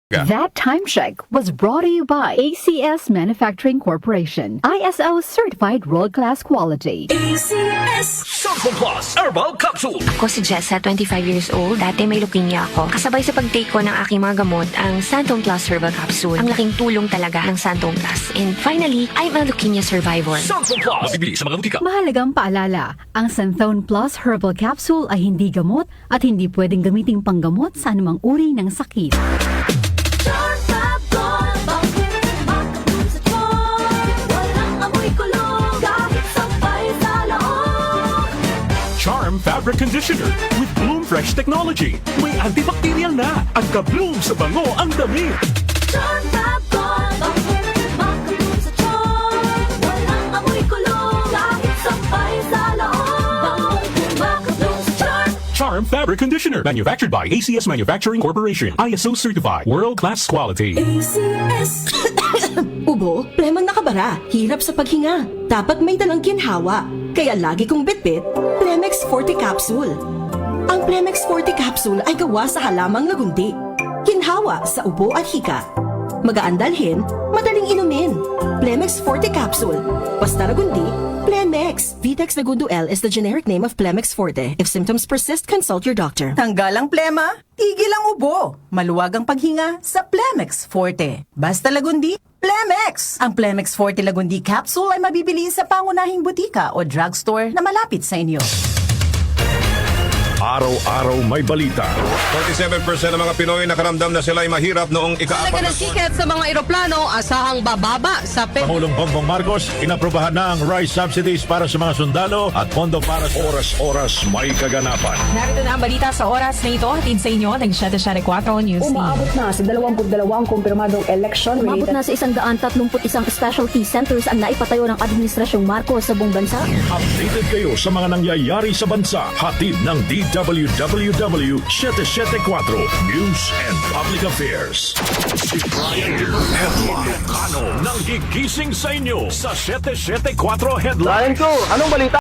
That time check was brought to you by ACS Manufacturing Corporation. ISO certified world-class quality. ACS Samsung Plus Herbal Capsule. Ako si Jessa, 25 years old. Dati may leukemia ako. Kasabay sa pag-take ko ng aking mga gamot, ang Santon Plus Herbal Capsule. Ang laking tulong talaga ng Santon Plus. And finally, I'm a leukemia survivor. Samsung Plus. Mabibili sa mga butika. Mahalagang paalala, ang Santhone Plus Herbal Capsule ay hindi gamot at hindi pwedeng gamiting panggamot sa anumang uri ng sakit. Charm Fabric Conditioner with Bloom Fresh Technology. May antibacterial na at ka-bloom sa bango ang damit. Charm Fab Gold, makabloom sa charm. Walang amoy kulong, kahit sampay sa loob. Makabloom sa charm. Charm Fabric Conditioner. Manufactured by ACS Manufacturing Corporation. ISO certified. World-class quality. ACS. Ubo, lemon nakabara, hirap sa paghinga. Dapat may dalang ginhawa. Kaya lagi kong bitbit, Plemex Forte Capsule. Ang Plemex Forte Capsule ay gawa sa halamang lagundi. Ginhawa sa ubo at hika. Magaan dalhin, madaling inumin. Plemex Forte Capsule. Basta lagundi, Plemex. Vitex Segundo L is the generic name of Plemex Forte. If symptoms persist, consult your doctor. Tanggal ang plema, tigil ang ubo. Maluwag ang paghinga sa Plemex Forte. Basta lagundi, Plemex! Ang Plemex Forte Lagundi Capsule ay mabibili sa pangunahing butika o drugstore na malapit sa inyo. Araw-araw may balita. 47% ng mga Pinoy nakaramdam na sila ay mahirap noong ika-4 Talaga ng tiket sa mga eroplano, asahang bababa sa Pangulong Bongbong Marcos, inaprobahan na ang rice subsidies para sa mga sundalo at pondo para sa oras-oras may kaganapan. Narito na ang balita sa oras na ito. Hatid sa inyo ng 774 News Team. Umaabot na sa 22 kumpirmadong election. Umabot na sa 131 specialty centers ang naipatayo ng Administrasyong Marcos sa buong bansa. Updated kayo sa mga nangyayari sa bansa. Hatid ng DWWW 774 News and Public Affairs. Si Brian Headline. Ano nang gigising sa inyo sa 774 Headline? Brian ko, anong balita?